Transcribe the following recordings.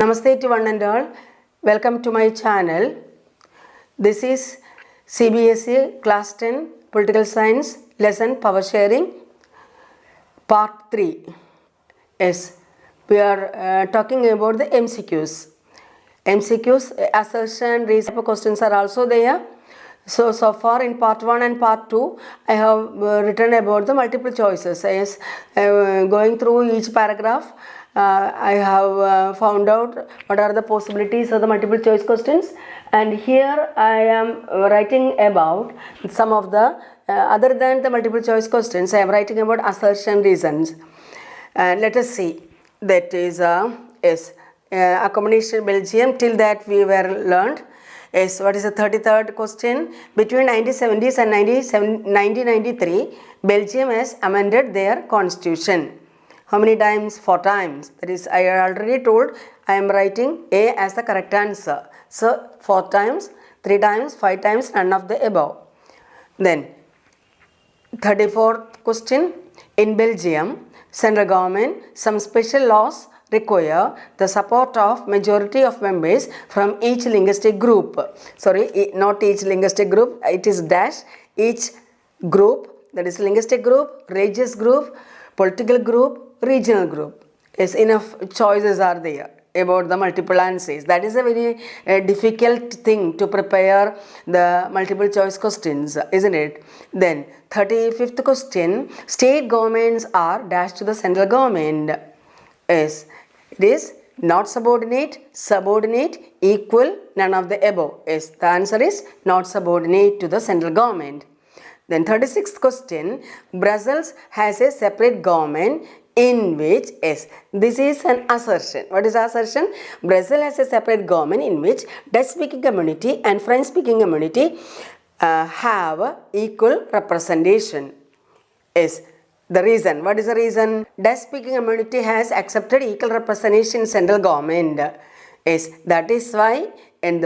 Namaste to one and all. Welcome to my channel. This is CBSE Class 10 Political Science Lesson Power Sharing Part 3. Yes, we are talking about the MCQs. MCQs, assertion, reason questions are also there. So far in part 1 and part 2, I have written about the multiple choices. Yes, going through each paragraph, I have found out what are the possibilities of the multiple choice questions, and here I am writing about some of the other than the multiple choice questions. I am writing about assertion reasons, and let us see. That is accommodation Belgium. Till that we were learned. Yes, what is the 33rd question? Between 1970s and 1993, Belgium has amended their constitution. How many times? 4 times. That is, I already told I am writing A as the correct answer. So 4 times, 3 times, 5 times, none of the above. Then 34th question. In Belgium, central government, some special laws require the support of majority of members from each linguistic group. Sorry, not each linguistic group, it is dash each group, that is linguistic group, religious group, political group, regional group. Yes, enough choices are there about the multiple answers. That is a very difficult thing to prepare the multiple choice questions, isn't it? Then 35th question, state governments are dash to the central government. Yes, it is not subordinate, subordinate, equal, none of the above. Yes, the answer is not subordinate to the central government. Then 36th question, Brussels has a separate government in which, yes, this is an assertion. What is assertion? Brussels has a separate government in which Dutch speaking community and French speaking community have equal representation. Yes. The reason, what is the reason? Dutch speaking community has accepted equal representation in central government. Yes, that is why when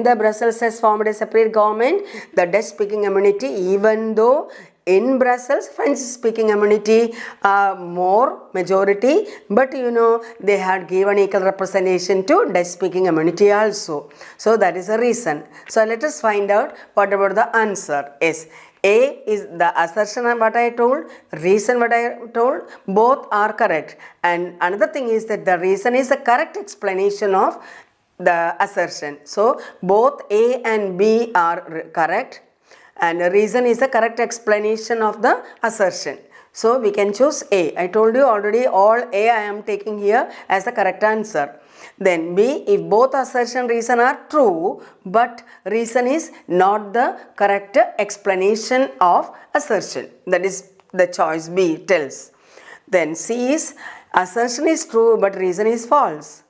the Brussels has formed a separate government, the Dutch speaking community, even though in Brussels French speaking community are more majority, but they had given equal representation to Dutch speaking community also. So that is the reason. So let us find out what about the answer. Yes. A is the assertion what I told, reason what I told, both are correct. And another thing is that the reason is the correct explanation of the assertion. So both A and B are correct, and the reason is the correct explanation of the assertion. So we can choose A. I told you already all A I am taking here as the correct answer. Then B, if both assertion reason are true, but reason is not the correct explanation of assertion. That is the choice B tells. Then C is assertion is true, but reason is false.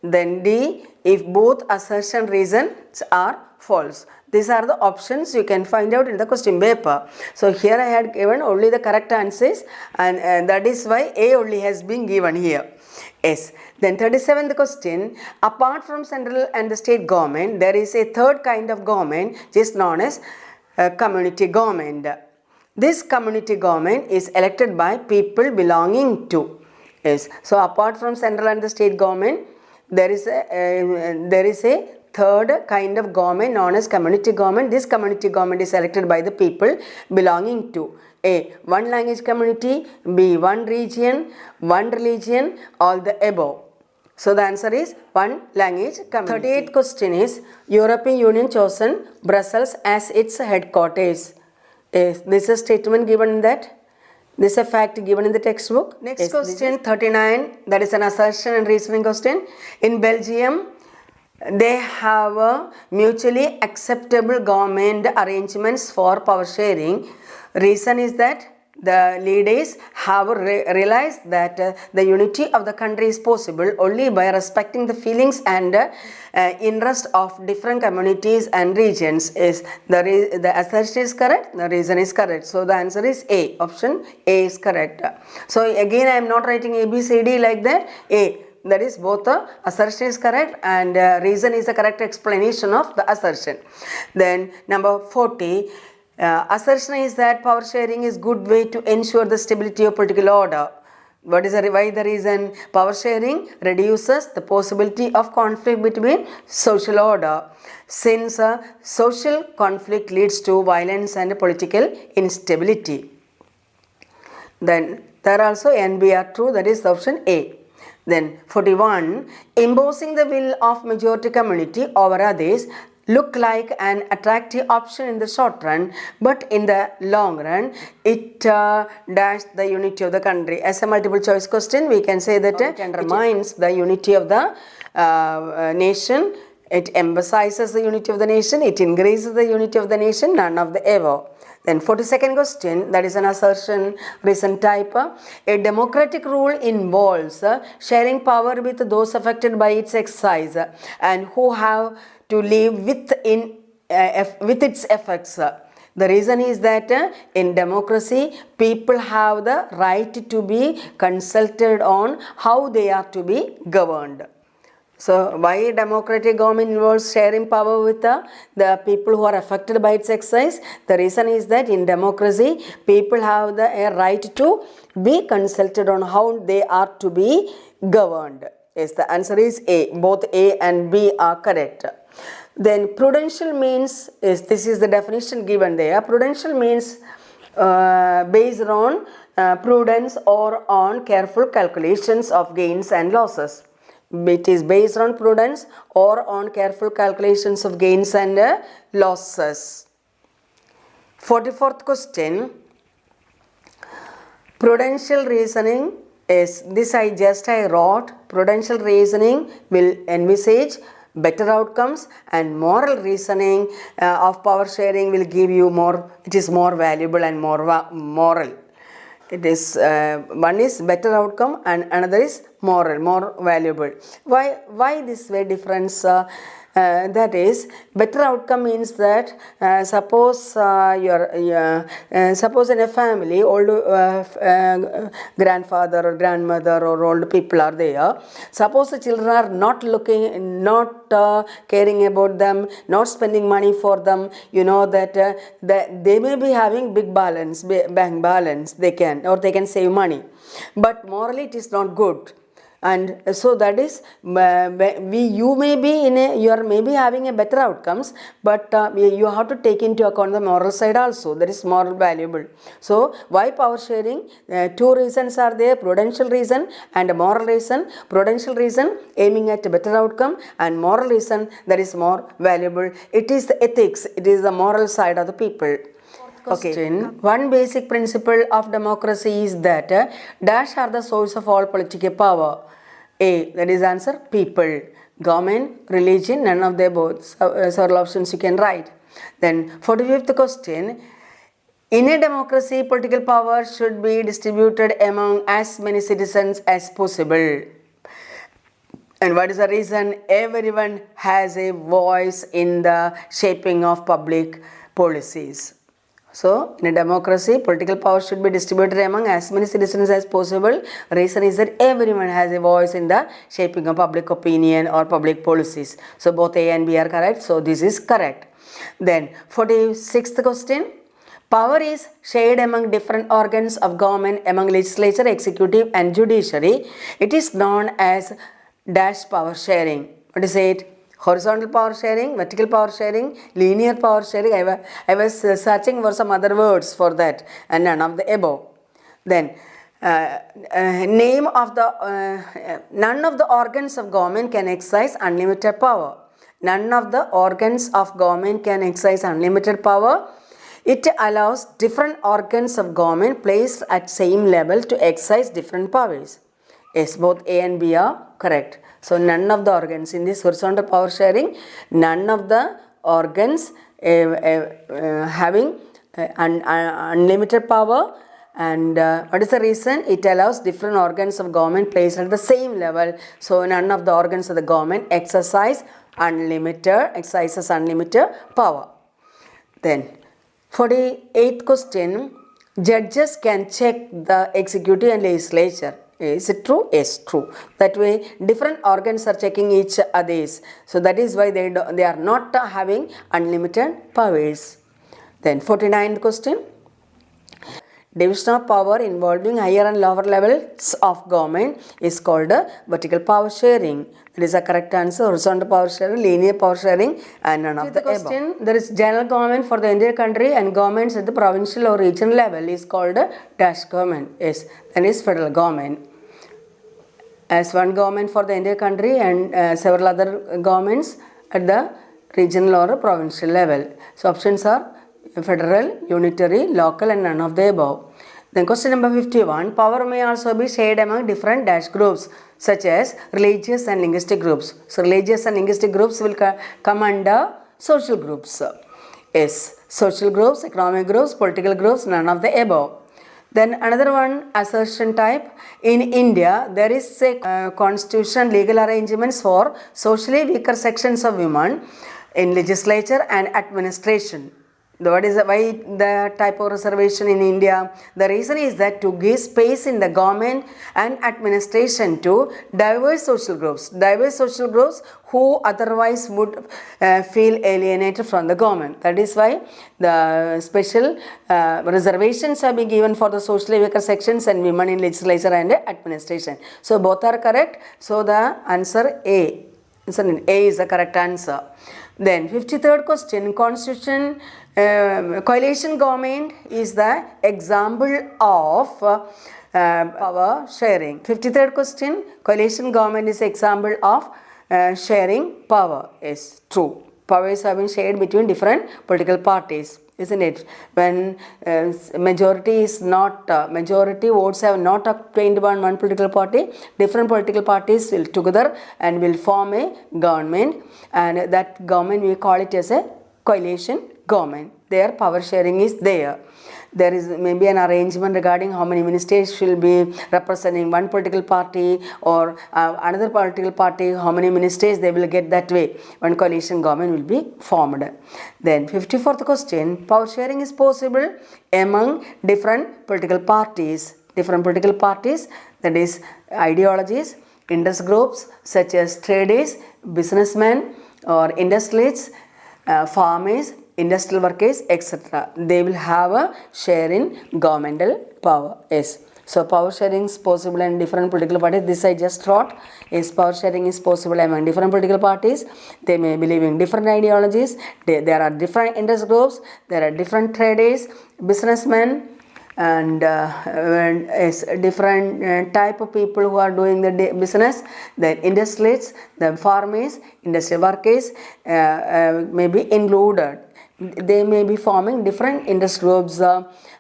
Then D, if both assertion reasons are false. These are the options you can find out in the question paper. So here I had given only the correct answers, and that is why A only has been given here. Yes. Then 37th question, apart from central and the state government, there is a third kind of government which is known as community government. This community government is elected by people belonging to. Yes. So apart from central and the state government, there is a third kind of government known as community government. This community government is elected by the people belonging to A, one language community, B, one region, one religion, all the above. So the answer is one language community. 38th question is, European Union chosen Brussels as its headquarters. Yes, this is a statement given in that. This is a fact given in the textbook. Next question 39, that is an assertion and reasoning question. In Belgium, they have a mutually acceptable government arrangements for power sharing. Reason is that the leaders have realized that the unity of the country is possible only by respecting the feelings and interest of different communities and regions. Is the assertion is correct, the reason is correct. So the answer is A. Option A is correct. So again I am not writing A, B, C, D like that. A. That is both the assertion is correct and reason is the correct explanation of the assertion. Then number 40, assertion is that power sharing is good way to ensure the stability of political order. Why the reason? Power sharing reduces the possibility of conflict between social order, since social conflict leads to violence and political instability. Then there also and B are true, that is option A. Then 41, imposing the will of majority community over others look like an attractive option in the short run, but in the long run it dash the unity of the country. As a multiple choice question, we can say that it undermines the unity of the nation, it emphasizes the unity of the nation, it increases the unity of the nation, none of the above. Then 42nd question, that is an assertion reason type. A democratic rule involves sharing power with those affected by its exercise and who have to live with its effects. The reason is that in democracy, people have the right to be consulted on how they are to be governed. So why democratic government involves sharing power with the people who are affected by its exercise? The reason is that in democracy, people have the right to be consulted on how they are to be governed. Yes, the answer is A. Both A and B are correct. Then prudential means, this is the definition given there. Prudential means based on prudence or on careful calculations of gains and losses. It is based on prudence or on careful calculations of gains and losses. 44th question. Prudential reasoning is, this I wrote. Prudential reasoning will envisage better outcomes, and moral reasoning of power sharing will give you more, it is more valuable and more moral. It is one is better outcome and another is moral, more valuable. Why this way difference? That is, better outcome means that suppose suppose in a family old grandfather or grandmother or old people are there. Suppose the children are not caring about them, not spending money for them. You know that they may be having big balance, bank balance. They can save money, but morally it is not good. And so that is you may be having a better outcomes, but you have to take into account the moral side also. That is more valuable. So why power sharing? Two reasons are there: prudential reason and a moral reason. Prudential reason aiming at a better outcome, and moral reason that is more valuable. It is the ethics, it is the moral side of the people. Okay. One basic principle of democracy is that dash are the source of all political power. A, that is answer, people. Government, religion, none of the above. Several options you can write. Then 45th question. In a democracy, political power should be distributed among as many citizens as possible. And what is the reason? Everyone has a voice in the shaping of public policies. So, in a democracy, political power should be distributed among as many citizens as possible. Reason is that everyone has a voice in the shaping of public opinion or public policies. So, both A and B are correct. So, this is correct. Then, 46th question. Power is shared among different organs of government, among legislature, executive and judiciary. It is known as dash power sharing. What is it? Horizontal power sharing, vertical power sharing, linear power sharing. I was searching for some other words for that and none of the above. Then name of the none of the organs of government can exercise unlimited power. None of the organs of government can exercise unlimited power. It allows different organs of government placed at same level to exercise different powers. Yes, both A and B are correct. So, none of the organs in this horizontal power sharing, none of the organs having unlimited power. And what is the reason? It allows different organs of government placed at the same level. So, none of the organs of the government exercises unlimited power. Then, 48th question, judges can check the executive and legislature. Is it true? Yes, true. That way, different organs are checking each others. So that is why they are not having unlimited powers. Then 49th question. division of power involving higher and lower levels of government is called vertical power sharing. That is the correct answer. Horizontal power sharing, linear power sharing, and none of the question. There is general government for the entire country, and governments at the provincial or regional level is called dash government. Yes, then is federal government. As one government for the entire country and several other governments at the regional or provincial level. So options are federal, unitary, local, and none of the above. Then question number 51. Power may also be shared among different dash groups such as religious and linguistic groups. So religious and linguistic groups will come under social groups. Yes, social groups, economic groups, political groups, none of the above. Then another one, assertion type. In India, there is a constitution legal arrangements for socially weaker sections of women in legislature and administration. What is why the type of reservation in India? The reason is that to give space in the government and administration to diverse social groups who otherwise would feel alienated from the government. That is why the special reservations have been given for the socially weaker sections and women in legislature and administration. So both are correct. So the answer A. A is the correct answer. Then 53rd question, constitution coalition government is the example of power sharing. 53rd question, coalition government is example of sharing power. Is true. Powers have been shared between different political parties, isn't it? When majority votes have not obtained by one political party, different political parties will together and will form a government, and that government we call it as a coalition government. Their power sharing is there. There is maybe an arrangement regarding how many ministers will be representing one political party or another political party, how many ministers they will get. That way one coalition government will be formed. Then 54th question, power sharing is possible among different political parties. Different political parties, that is ideologies, interest groups such as traders, businessmen or industrialists, farmers, industrial workers, etc. They will have a share in governmental power. Yes. So power sharing is possible in different political parties. This I just wrote. Yes, power sharing is possible among different political parties. They may believe in different ideologies. There are different interest groups. There are different traders, businessmen, and different type of people who are doing the business. The industrialists, the farmers, industrial workers may be included. They may be forming different interest groups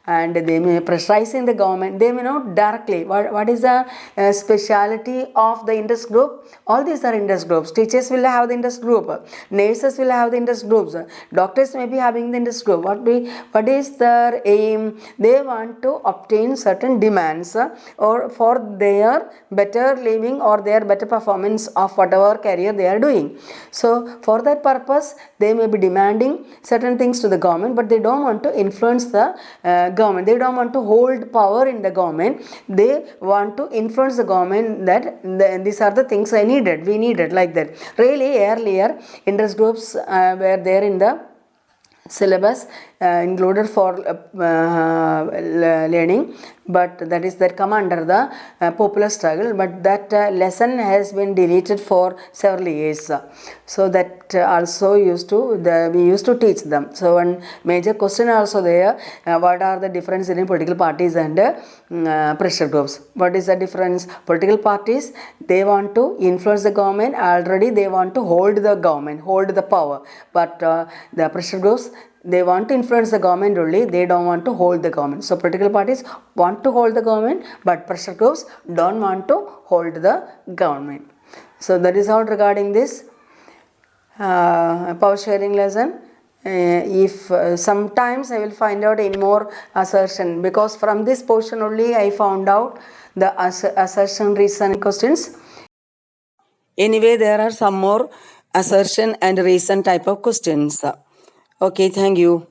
and they may pressurizing the government. They may not directly. What is the speciality of the interest group? All these are interest groups. Teachers will have the interest group. Nurses will have the interest groups. Doctors may be having the interest group. What is their aim? They want to obtain certain demands or for their better living or their better performance of whatever career they are doing. So for that purpose, they may be demanding certain things to the government, but they don't want to influence the government. They don't want to hold power in the government. They want to influence the government that these are the things we needed like that. Really earlier interest groups were there in the syllabus included for learning, but that come under the popular struggle, but that lesson has been deleted for several years. So that also we used to teach them. So one major question also there, what are the difference in political parties and pressure groups? What is the difference? Political parties, they want to influence the government. Already they want to hold the government, hold the power, but the pressure groups, they want to influence the government only. They don't want to hold the government. So political parties want to hold the government, but pressure groups don't want to hold the government. So that is all regarding this power sharing lesson. If sometimes I will find out any more assertion, because from this portion only I found out the assertion reason questions. Anyway, there are some more assertion and reason type of questions. Okay, thank you.